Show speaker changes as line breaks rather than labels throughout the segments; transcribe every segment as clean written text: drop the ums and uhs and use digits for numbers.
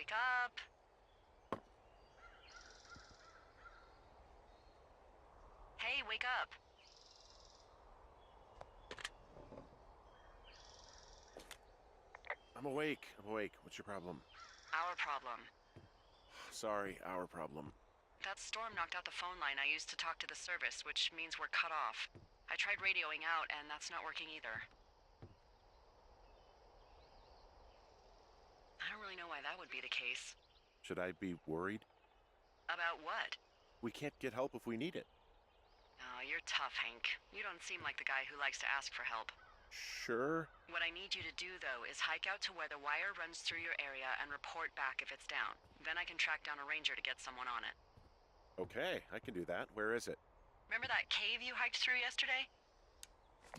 Wake up! Hey, wake up!
I'm awake. What's your problem?
Our problem.
Sorry, our problem.
That storm knocked out the phone line I used to talk to the service, which means we're cut off. I tried radioing out, and that's not working either. I don't really know why that would be the case.
Should I be worried?
About what?
We can't get help if we need it.
Oh, you're tough, Hank. You don't seem like the guy who likes to ask for help.
Sure.
What I need you to do, though, is hike out to where the wire runs through your area and report back if it's down. Then I can track down a ranger to get someone on it.
Okay, I can do that. Where is it?
Remember that cave you hiked through yesterday?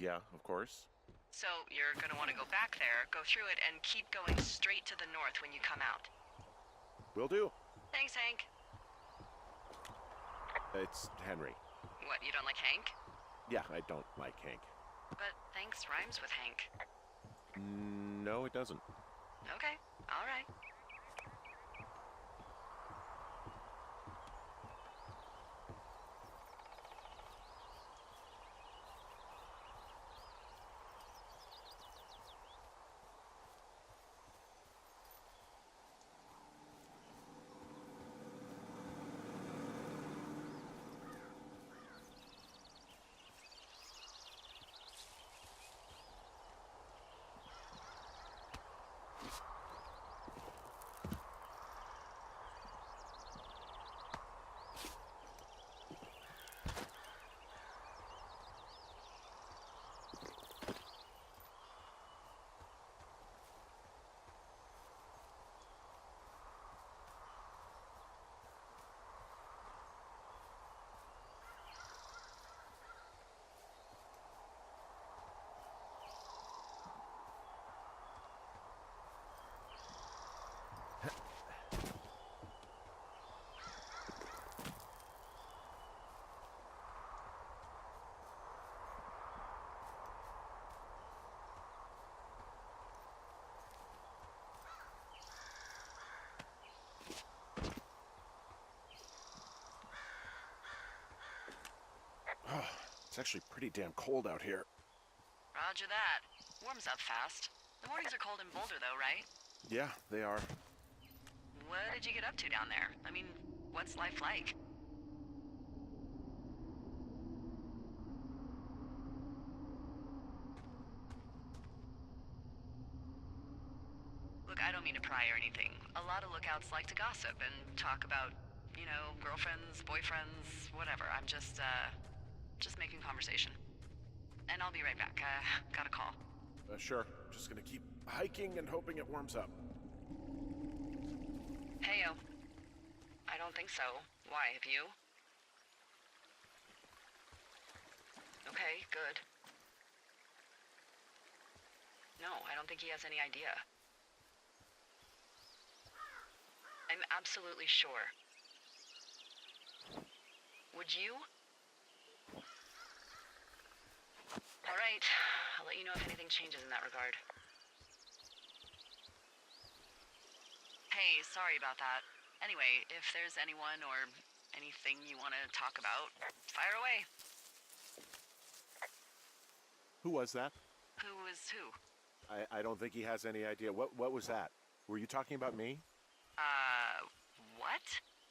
Yeah, of course.
So you're gonna want to go back there, go through it, and keep going straight to the north when you come out.
Will do.
Thanks, Hank.
It's Henry.
What, you don't like Hank?
Yeah, I don't like Hank.
But thanks rhymes with Hank.
No, it doesn't.
Okay, all right.
It's actually pretty damn cold out here.
Roger that. Warms up fast. The mornings are cold in Boulder, though, right?
Yeah, they are.
What did you get up to down there? I mean, what's life like? Look, I don't mean to pry or anything. A lot of lookouts like to gossip and talk about, girlfriends, boyfriends, whatever. I'm just making conversation. And I'll be right back. Got a call.
Sure. Just gonna keep hiking and hoping it warms up.
Heyo. I don't think so. Why, have you? Okay, good. No, I don't think he has any idea. I'm absolutely sure. Would you? All right, I'll let you know if anything changes in that regard. Hey, sorry about that. Anyway, if there's anyone or anything you want to talk about, fire away.
Who was that?
Who is who?
I don't think he has any idea. What was that? Were you talking about me?
What?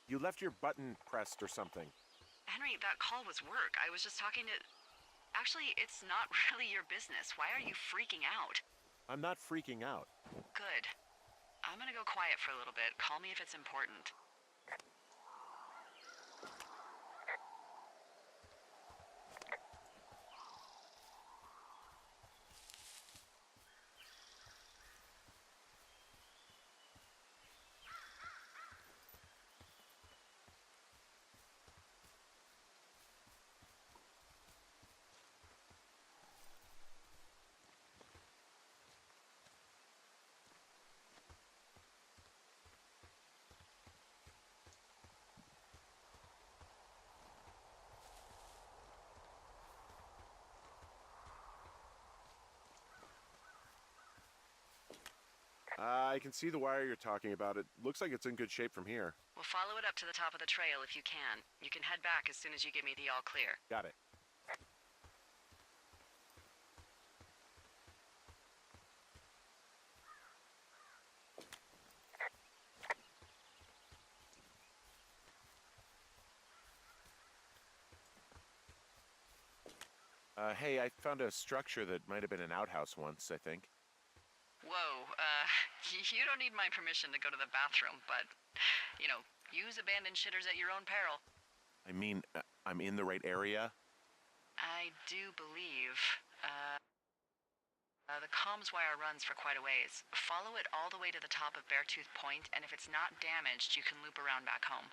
You left your button pressed or something.
Henry, that call was work. I was just talking to... Actually, it's not really your business. Why are you freaking out?
I'm not freaking out.
Good. I'm gonna go quiet for a little bit. Call me if it's important.
I can see the wire you're talking about. It looks like it's in good shape from here.
We'll follow it up to the top of the trail if you can. You can head back as soon as you give me the all clear.
Got it. Hey, I found a structure that might have been an outhouse once, I think.
Whoa, you don't need my permission to go to the bathroom, but, use abandoned shitters at your own peril.
I mean, I'm in the right area?
I do believe, the comms wire runs for quite a ways. Follow it all the way to the top of Beartooth Point, and if it's not damaged, you can loop around back home.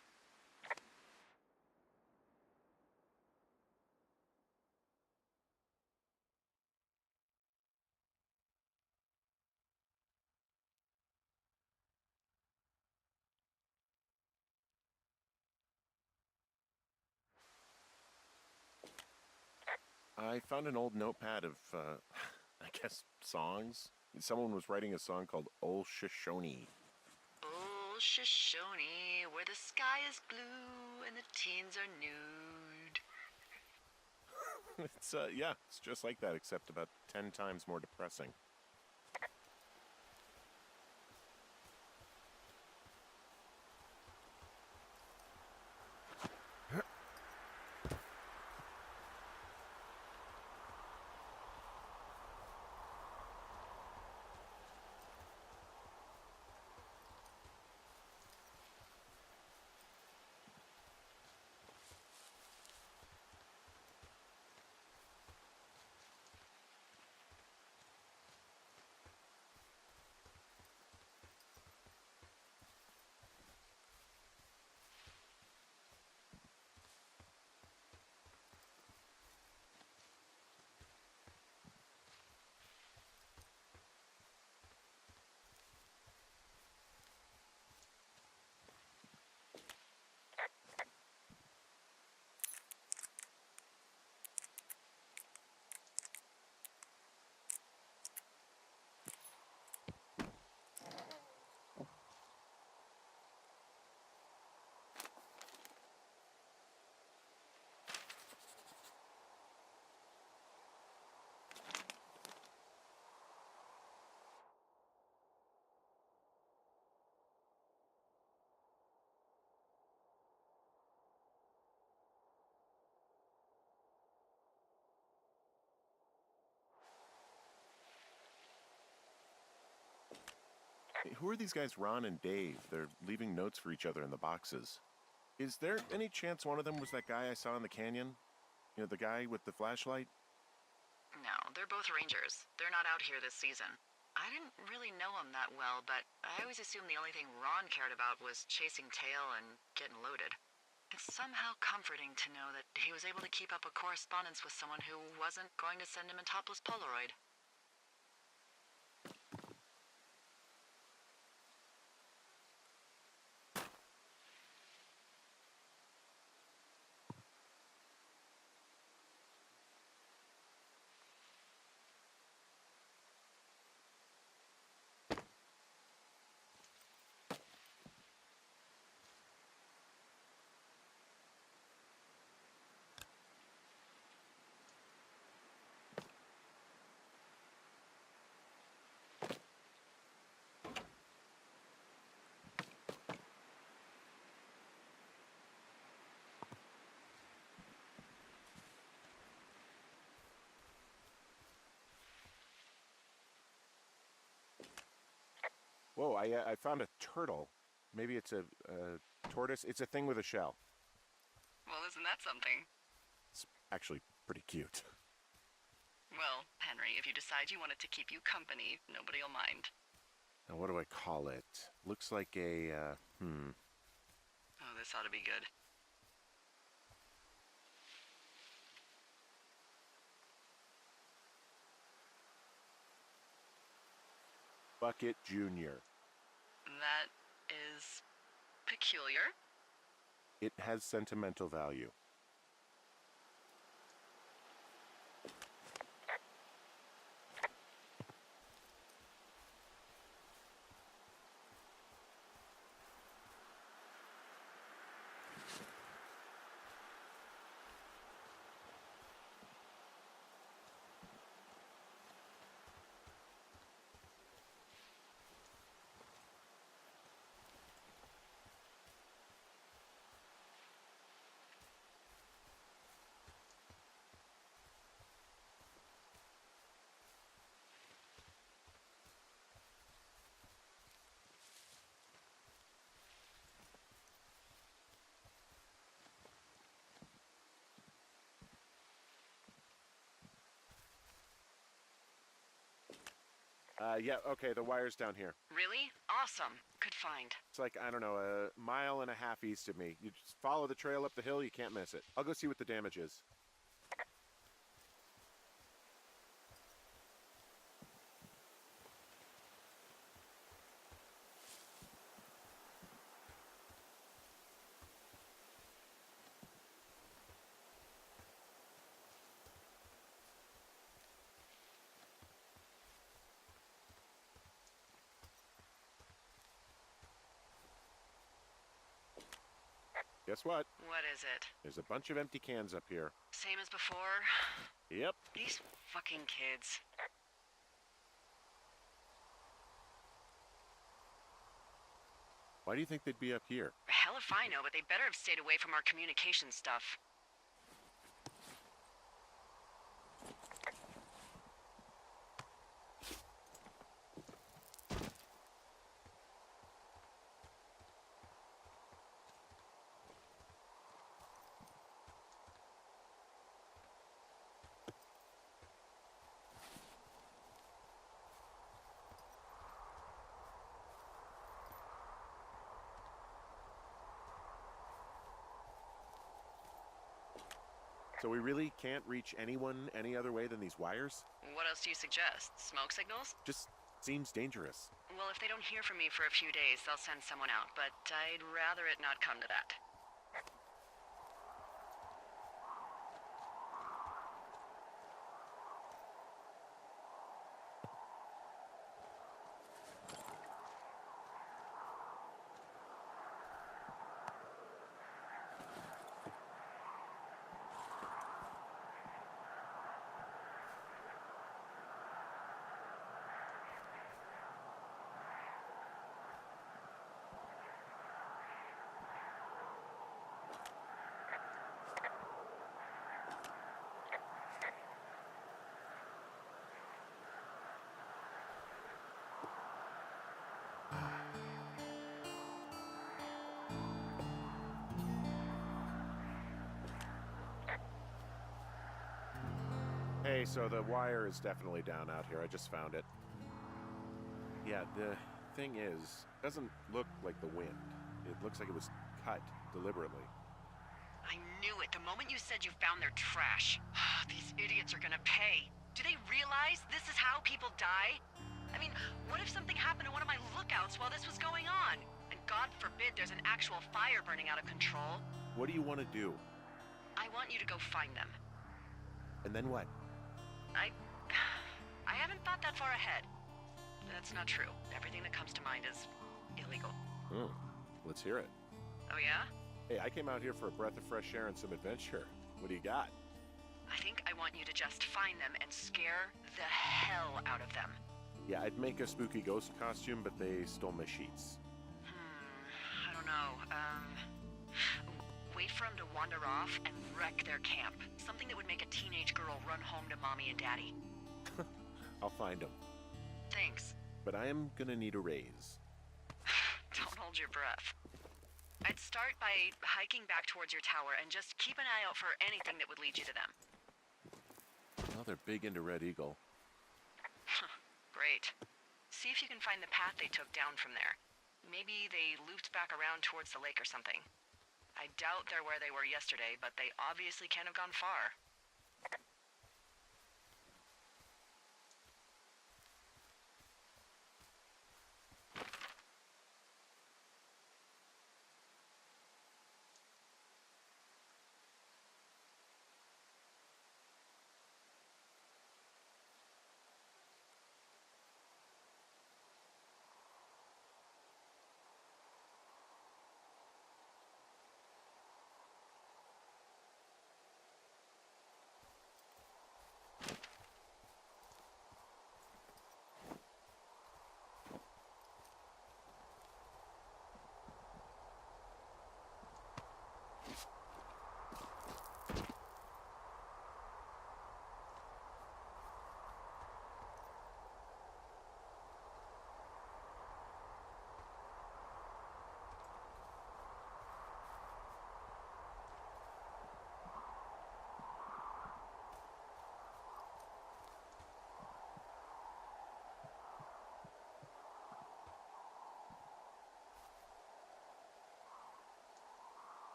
I found an old notepad of, I guess, songs. Someone was writing a song called Old Shoshone.
Old Shoshone, where the sky is blue and the teens are nude.
Yeah, it's just like that, except about 10 times more depressing. Hey, who are these guys, Ron and Dave? They're leaving notes for each other in the boxes. Is there any chance one of them was that guy I saw in the canyon? You know, the guy with the flashlight?
No, they're both rangers. They're not out here this season. I didn't really know him that well, but I always assumed the only thing Ron cared about was chasing tail and getting loaded. It's somehow comforting to know that he was able to keep up a correspondence with someone who wasn't going to send him a topless Polaroid.
Whoa, I found a turtle. Maybe it's a tortoise. It's a thing with a shell.
Well, isn't that something?
It's actually pretty cute.
Well, Henry, if you decide you want it to keep you company, nobody'll mind.
Now, what do I call it? Looks like a,
Oh, this ought to be good.
Bucket Junior.
That is peculiar.
It has sentimental value. Yeah, okay, the wire's down here.
Really? Awesome. Good find.
It's like, I don't know, a mile and a half east of me. You just follow the trail up the hill, you can't miss it. I'll go see what the damage is. Guess what?
What is it?
There's a bunch of empty cans up here.
Same as before?
Yep.
These fucking kids.
Why do you think they'd be up here?
Hell if I know, but they better have stayed away from our communication stuff.
So we really can't reach anyone any other way than these wires?
What else do you suggest? Smoke signals?
Just seems dangerous.
Well, if they don't hear from me for a few days, they'll send someone out, but I'd rather it not come to that.
Hey, so the wire is definitely down out here. I just found it. Yeah, the thing is, it doesn't look like the wind. It looks like it was cut deliberately.
I knew it the moment you said you found their trash. These idiots are gonna pay. Do they realize this is how people die? I mean, what if something happened to one of my lookouts while this was going on? And God forbid there's an actual fire burning out of control.
What do you want to do?
I want you to go find them.
And then what?
I haven't thought that far ahead. That's not true. Everything that comes to mind is illegal.
Oh, let's hear it.
Oh yeah?
Hey, I came out here for a breath of fresh air and some adventure. What do you got?
I think I want you to just find them and scare the hell out of them.
Yeah, I'd make a spooky ghost costume, but they stole my sheets.
I don't know. Wait for them to wander off and wreck their camp. Something that would make a teenage girl run home to mommy and daddy.
I'll find them.
Thanks.
But I am gonna need a raise.
Don't hold your breath. I'd start by hiking back towards your tower and just keep an eye out for anything that would lead you to them.
Well, they're big into Red Eagle.
Great. See if you can find the path they took down from there. Maybe they looped back around towards the lake or something. I doubt they're where they were yesterday, but they obviously can't have gone far.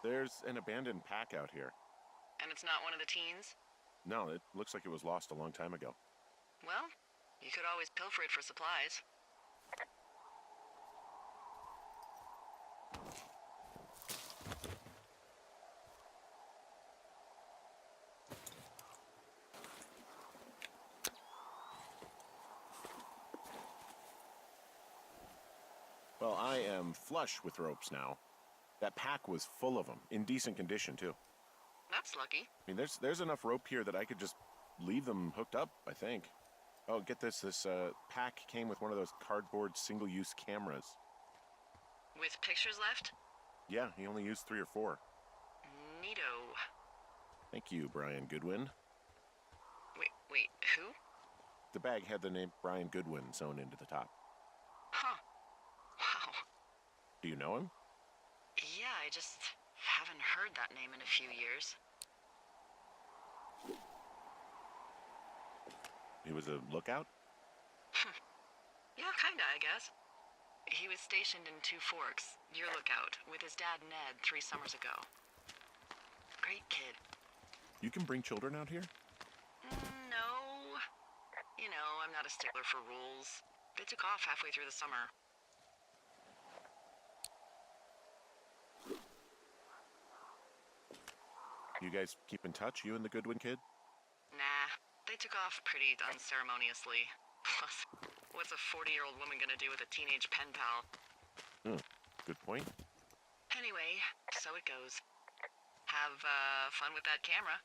There's an abandoned pack out here.
And it's not one of the teens?
No, it looks like it was lost a long time ago.
Well, you could always pilfer it for supplies.
Well, I am flush with ropes now. That pack was full of them, in decent condition, too.
That's lucky.
I mean, there's enough rope here that I could just leave them hooked up, I think. Oh, get this. This pack came with one of those cardboard single-use cameras.
With pictures left?
Yeah, he only used 3 or 4.
Neato.
Thank you, Brian Goodwin.
Wait, who?
The bag had the name Brian Goodwin sewn into the top.
Huh. Wow.
Do you know him?
Yeah, I just haven't heard that name in a few years.
He was a lookout?
Yeah, kinda, I guess. He was stationed in Two Forks, your lookout, with his dad Ned 3 summers ago. Great kid.
You can bring children out here?
No. You know, I'm not a stickler for rules. They took off halfway through the summer.
You guys keep in touch, you and the Goodwin kid?
Nah, they took off pretty unceremoniously. Plus, what's a 40-year-old woman gonna do with a teenage pen pal?
Good point.
Anyway, so it goes. Have, fun with that camera.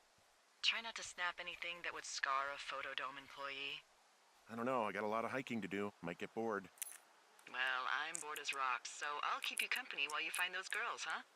Try not to snap anything that would scar a Photodome employee.
I don't know, I got a lot of hiking to do. Might get bored.
Well, I'm bored as rocks, so I'll keep you company while you find those girls, huh?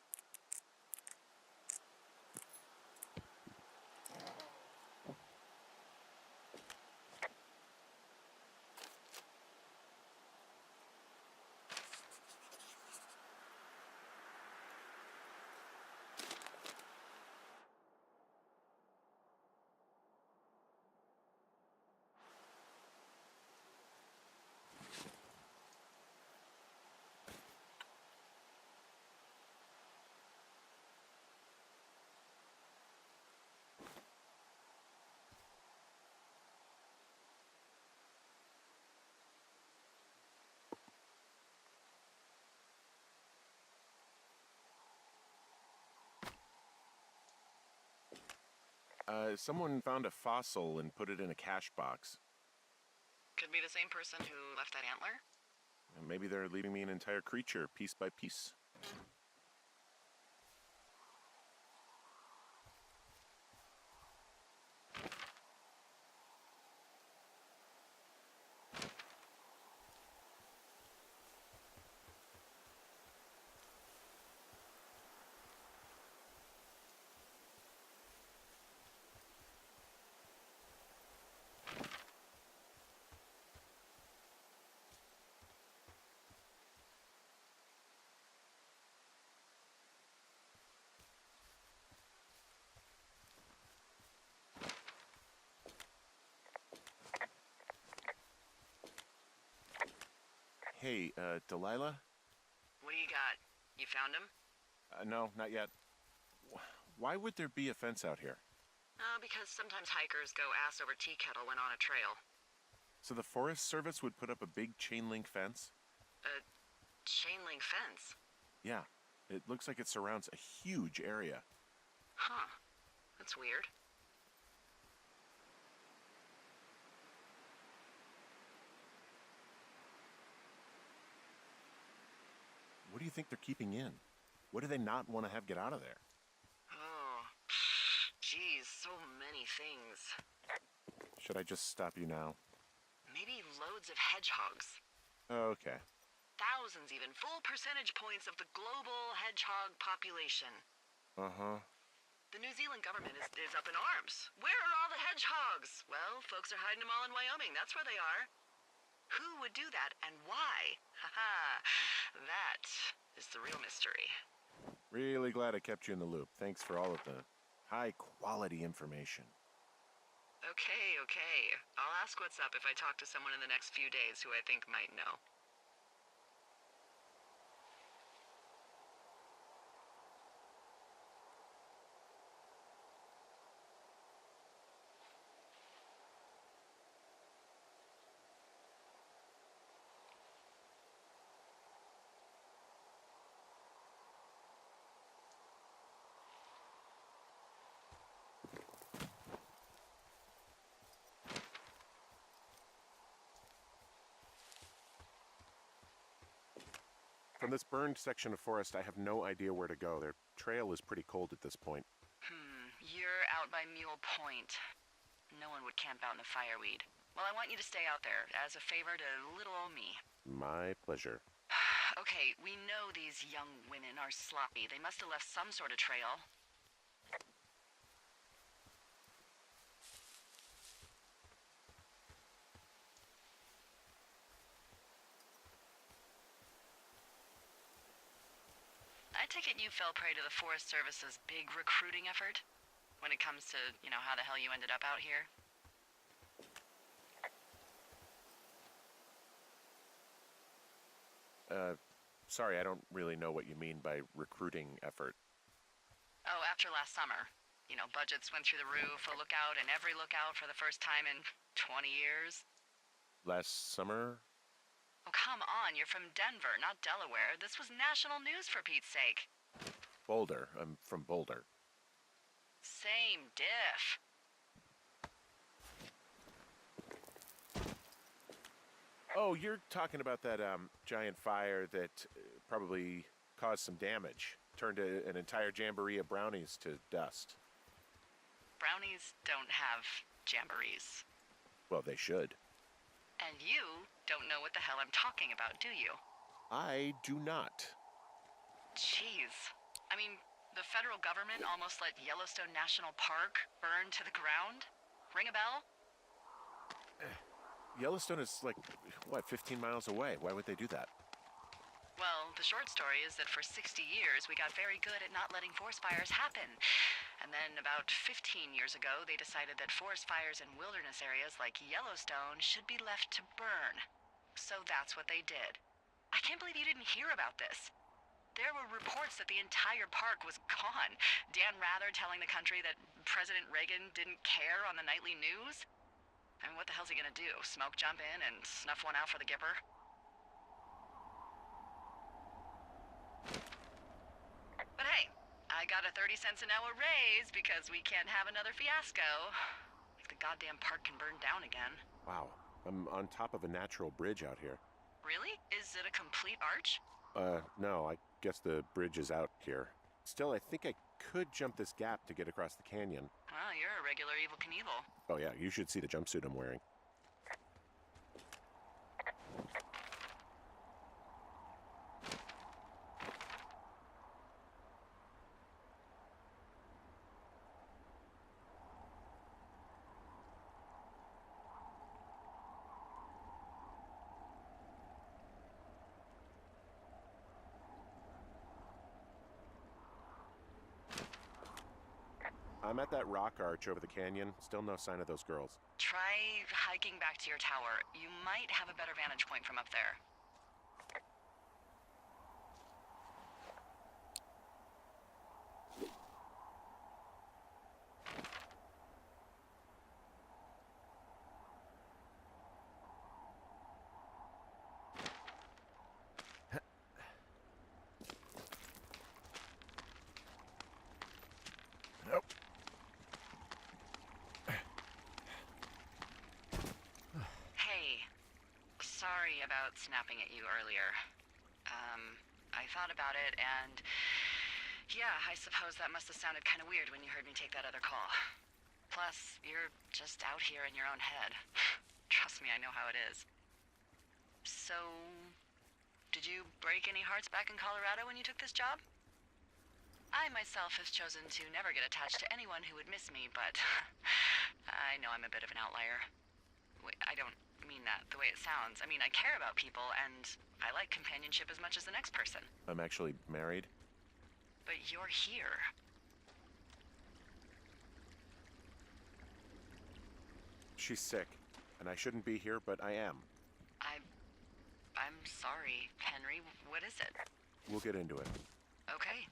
Someone found a fossil and put it in a cash box.
Could be the same person who left that antler.
And maybe they're leaving me an entire creature, piece by piece. Hey, Delilah?
What do you got? You found him?
No, not yet. Why would there be a fence out here?
Because sometimes hikers go ass over tea kettle when on a trail.
So the Forest Service would put up a big chain link fence?
A chain link fence?
Yeah, it looks like it surrounds a huge area.
Huh. That's weird.
What do you think they're keeping in? What do they not want to have get out of there?
Oh, geez, so many things.
Should I just stop you now?
Maybe loads of hedgehogs.
Okay.
Thousands even, full percentage points of the global hedgehog population.
Uh-huh.
The New Zealand government is up in arms. Where are all the hedgehogs? Well, folks are hiding them all in Wyoming. That's where they are. Who would do that and why? Haha, that is the real mystery.
Really glad I kept you in the loop. Thanks for all of the high-quality information.
Okay. I'll ask what's up if I talk to someone in the next few days who I think might know.
From this burned section of forest, I have no idea where to go. Their trail is pretty cold at this point.
You're out by Mule Point. No one would camp out in the fireweed. Well, I want you to stay out there, as a favor to little old me.
My pleasure.
Okay, we know these young women are sloppy. They must have left some sort of trail. I take it you fell prey to the Forest Service's big recruiting effort? When it comes to, how the hell you ended up out here?
Sorry, I don't really know what you mean by recruiting effort.
Oh, after last summer. Budgets went through the roof, a lookout in every lookout for the first time in 20 years.
Last summer?
Oh, come on, you're from Denver, not Delaware. This was national news for Pete's sake.
Boulder. I'm from Boulder.
Same diff.
Oh, you're talking about that giant fire that probably caused some damage. Turned an entire jamboree of brownies to dust.
Brownies don't have jamborees.
Well, they should.
And you don't know what the hell I'm talking about, do you?
I do not.
Jeez. I mean, the federal government almost let Yellowstone National Park burn to the ground? Ring a bell?
Yellowstone is like, 15 miles away? Why would they do that?
Well, the short story is that for 60 years, we got very good at not letting forest fires happen. And then about 15 years ago, they decided that forest fires in wilderness areas like Yellowstone should be left to burn. So that's what they did. I can't believe you didn't hear about this. There were reports that the entire park was gone. Dan Rather telling the country that President Reagan didn't care on the nightly news. I mean, what the hell's he gonna do? Smoke jump in and snuff one out for the Gipper? But hey, I got a 30 cents an hour raise because we can't have another fiasco. Like the goddamn park can burn down again.
Wow. I'm on top of a natural bridge out here.
Really? Is it a complete arch?
No, I guess the bridge is out here. Still, I think I could jump this gap to get across the canyon.
Well, you're a regular Evel Knievel.
Oh yeah, you should see the jumpsuit I'm wearing. I'm at that rock arch over the canyon. Still no sign of those girls.
Try hiking back to your tower. You might have a better vantage point from up there. Sorry about snapping at you earlier. I thought about it, and yeah, I suppose that must have sounded kind of weird when you heard me take that other call. Plus, you're just out here in your own head. Trust me, I know how it is. So, did you break any hearts back in Colorado when you took this job? I myself have chosen to never get attached to anyone who would miss me, but I know I'm a bit of an outlier. Wait, I don't mean that the way it sounds. I mean, I care about people, and I like companionship as much as the next person.
I'm actually married.
But you're here.
She's sick, and I shouldn't be here, but I am.
I'm sorry, Henry. What is it?
We'll get into it.
Okay.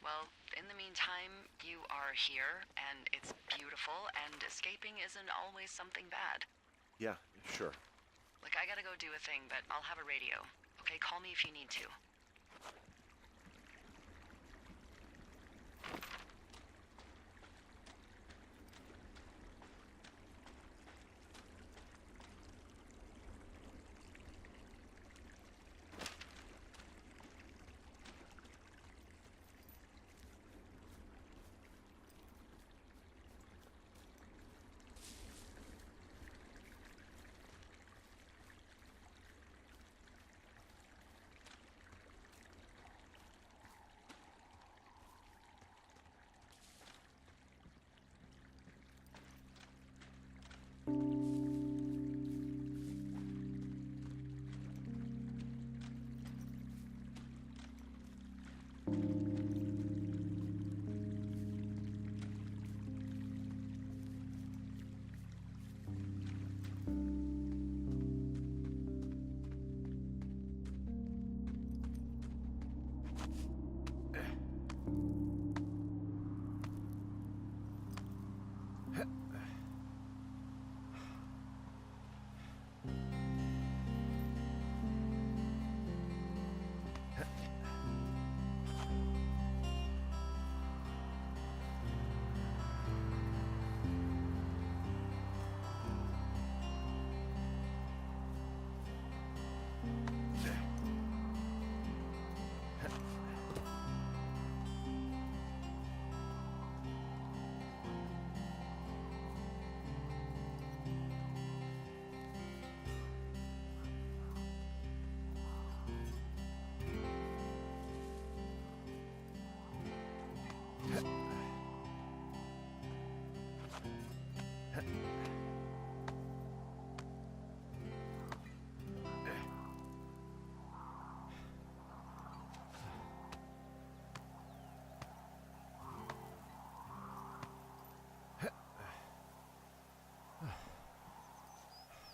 Well, in the meantime, you are here, and it's beautiful, and escaping isn't always something bad.
Yeah, sure.
Look, I gotta go do a thing, but I'll have a radio. Okay, call me if you need to.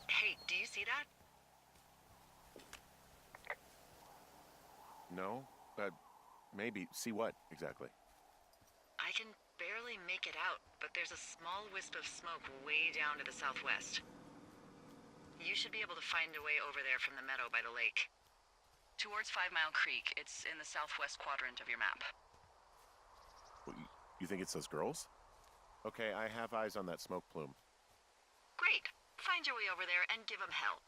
Hey, do you see that?
No, but maybe. See what exactly?
I can barely make it out, but there's a small wisp of smoke way down to the southwest. You should be able to find a way over there from the meadow by the lake. Towards 5 Mile Creek. It's in the southwest quadrant of your map.
What, you think it's those girls? Okay, I have eyes on that smoke plume.
Great. Find your way over there and give them hell.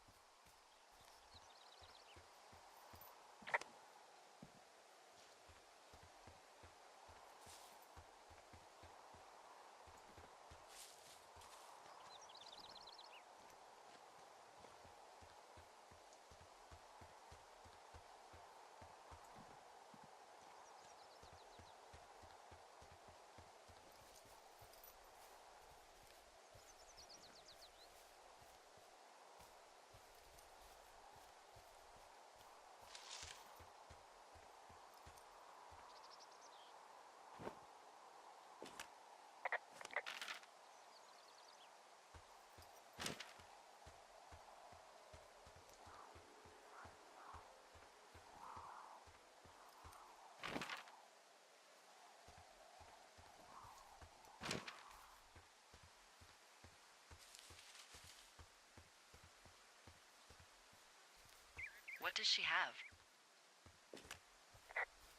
What does she have?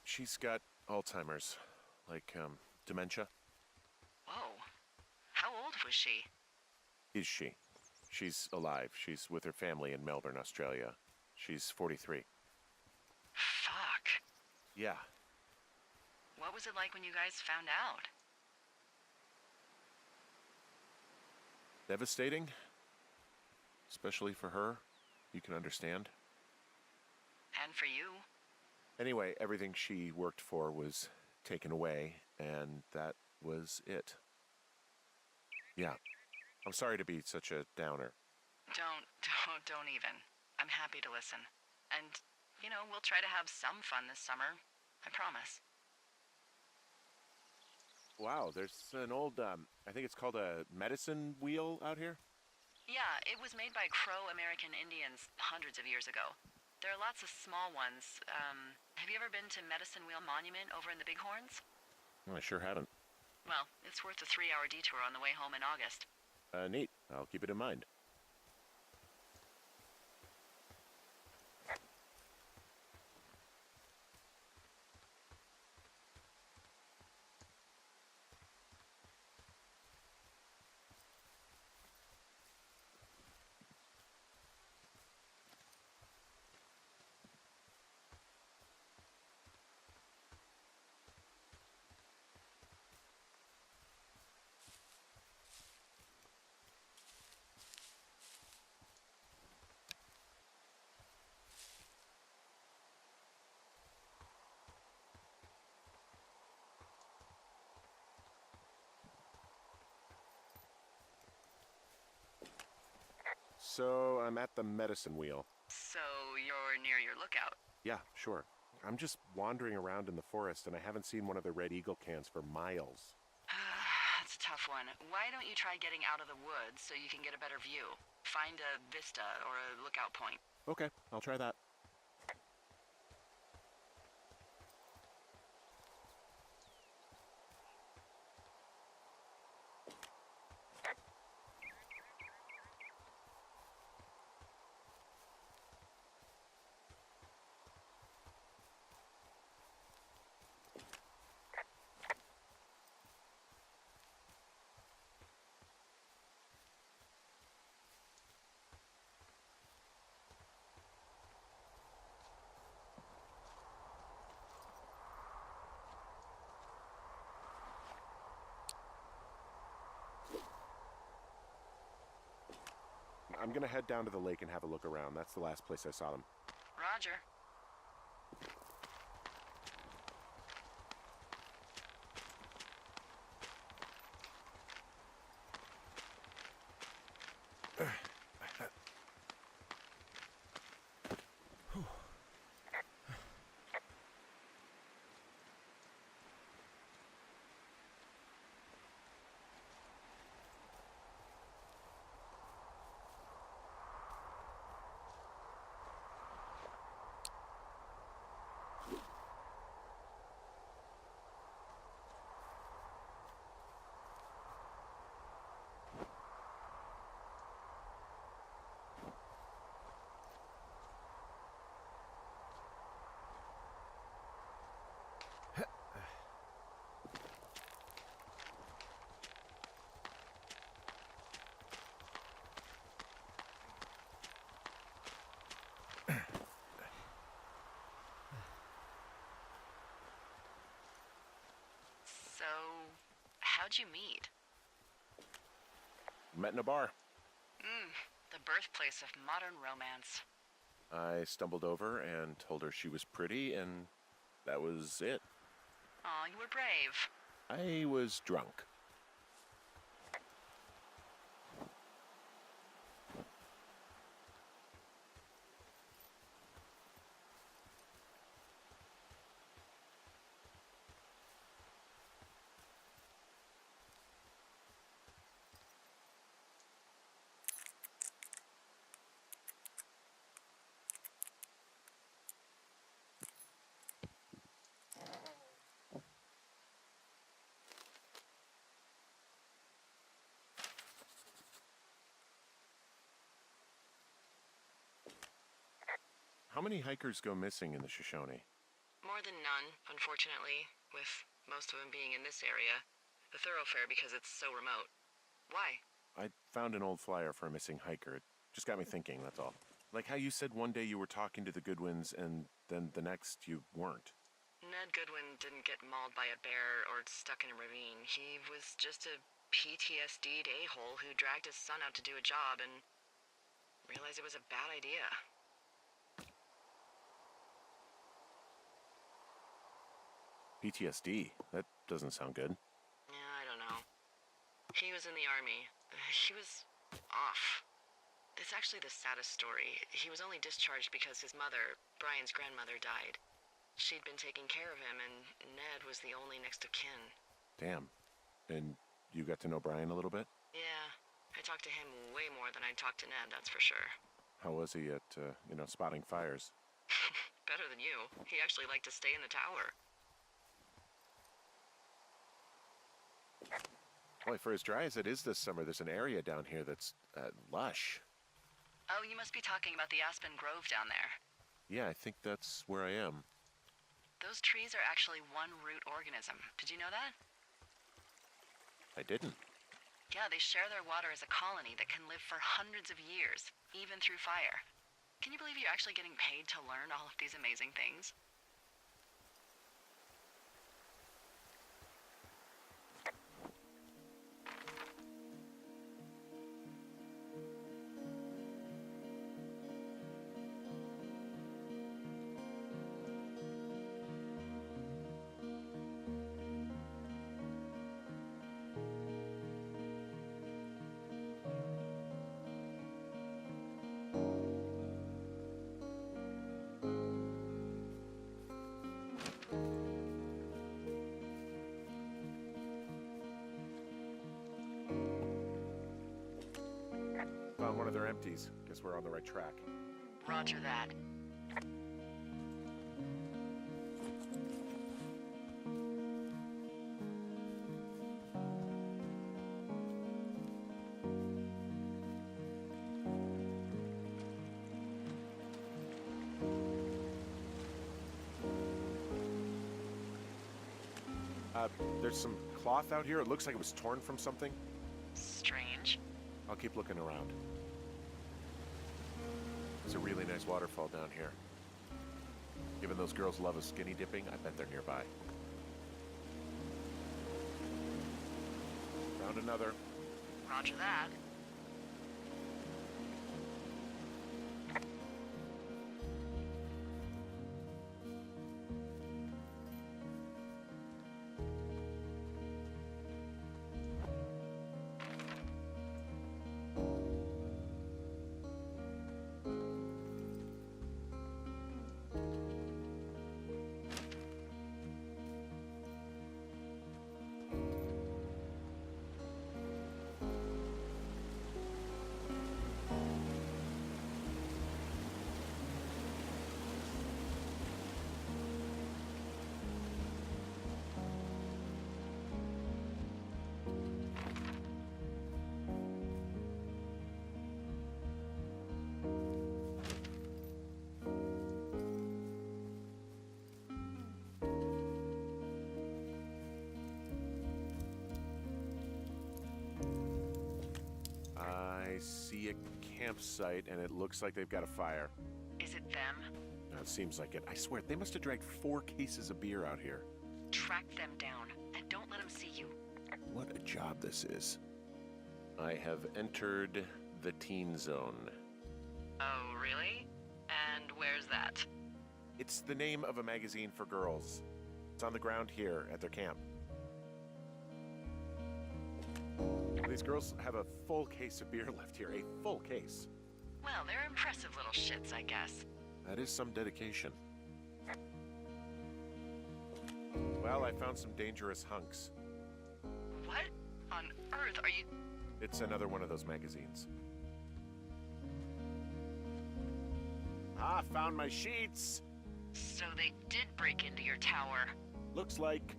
She's got Alzheimer's, like, dementia.
Whoa. How old was she?
Is she? She's alive. She's with her family in Melbourne, Australia. She's 43.
Fuck.
Yeah.
What was it like when you guys found out?
Devastating. Especially for her. You can understand.
And for you?
Anyway, everything she worked for was taken away, and that was it. Yeah. I'm sorry to be such a downer.
Don't even. I'm happy to listen. And, we'll try to have some fun this summer. I promise.
Wow, there's an old, I think it's called a medicine wheel out here?
Yeah, it was made by Crow American Indians hundreds of years ago. There are lots of small ones. Have you ever been to Medicine Wheel Monument over in the Bighorns?
Oh, I sure haven't.
Well, it's worth a 3-hour detour on the way home in August.
Neat. I'll keep it in mind. So, I'm at the medicine wheel.
So, you're near your lookout.
Yeah, sure. I'm just wandering around in the forest, and I haven't seen one of the Red Eagle cans for miles.
That's a tough one. Why don't you try getting out of the woods so you can get a better view? Find a vista or a lookout point.
Okay, I'll try that. I'm gonna head down to the lake and have a look around. That's the last place I saw them.
Roger. So, how'd you meet?
Met in a bar.
The birthplace of modern romance.
I stumbled over and told her she was pretty, and that was it.
Aw, you were brave.
I was drunk. How many hikers go missing in the Shoshone?
More than none, unfortunately, with most of them being in this area. The thoroughfare because it's so remote. Why?
I found an old flyer for a missing hiker. It just got me thinking, that's all. Like how you said one day you were talking to the Goodwins and then the next you weren't.
Ned Goodwin didn't get mauled by a bear or stuck in a ravine. He was just a PTSD'd a-hole who dragged his son out to do a job and realized it was a bad idea.
PTSD? That doesn't sound good.
Yeah, I don't know. He was in the army. He was off. It's actually the saddest story. He was only discharged because his mother, Brian's grandmother, died. She'd been taking care of him, and Ned was the only next of kin.
Damn. And you got to know Brian a little bit?
Yeah, I talked to him way more than I talked to Ned, that's for sure.
How was he at, spotting fires?
Better than you. He actually liked to stay in the tower.
Boy, for as dry as it is this summer, there's an area down here that's lush.
Oh, you must be talking about the Aspen Grove down there.
Yeah, I think that's where I am.
Those trees are actually one root organism. Did you know that?
I didn't.
Yeah, they share their water as a colony that can live for hundreds of years, even through fire. Can you believe you're actually getting paid to learn all of these amazing things?
Found one of their empties. Guess we're on the right track.
Roger that.
There's some cloth out here. It looks like it was torn from something.
Strange.
I'll keep looking around. There's a really nice waterfall down here. Given those girls love a skinny dipping, I bet they're nearby. Found another.
Roger that.
I see a campsite, and it looks like they've got a fire.
Is it them?
It seems like it. I swear, they must have dragged 4 cases of beer out here.
Track them down, and don't let them see you.
What a job this is. I have entered the teen zone.
Oh, really? And where's that?
It's the name of a magazine for girls. It's on the ground here at their camp. These girls have a full case of beer left here. A full case.
Well, they're impressive little shits, I guess.
That is some dedication. Well, I found some dangerous hunks.
What on earth are you...
It's another one of those magazines. Ah, found my sheets!
So they did break into your tower.
Looks like.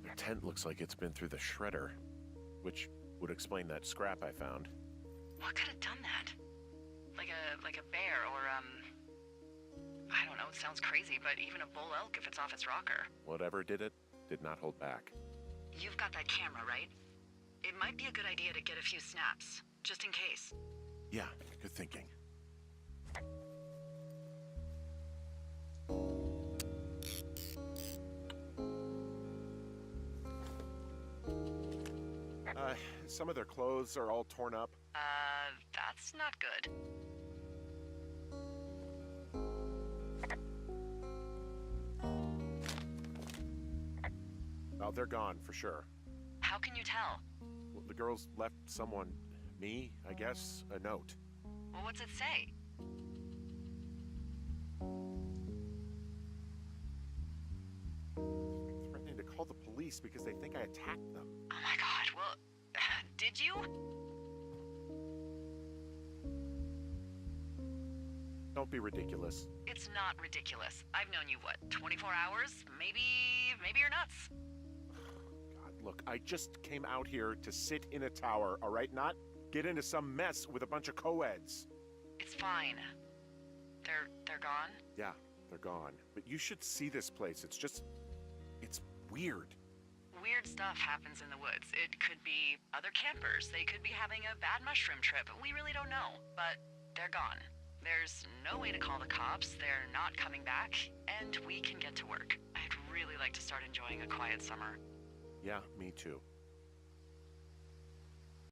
Their tent looks like it's been through the shredder, which would explain that scrap I found.
What could have done that? Like a bear or, I don't know, it sounds crazy, but even a bull elk if it's off its rocker.
Whatever did it, did not hold back.
You've got that camera, right? It might be a good idea to get a few snaps, just in case.
Yeah, good thinking. Some of their clothes are all torn up.
That's not good.
Oh, they're gone for sure.
How can you tell?
Well, the girls left someone, me, I guess, a note.
Well, what's it say?
Threatening to call the police because they think I attacked them.
Oh my god, well, did you?
Don't be ridiculous.
It's not ridiculous. I've known you, what, 24 hours? Maybe you're nuts.
God, look, I just came out here to sit in a tower, all right? Not get into some mess with a bunch of co-eds.
It's fine. They're gone?
Yeah, they're gone. But you should see this place. It's weird.
Weird stuff happens in the woods. It could be other campers. They could be having a bad mushroom trip. We really don't know. But they're gone. There's no way to call the cops. They're not coming back. And we can get to work. I'd really like to start enjoying a quiet summer.
Yeah, me too.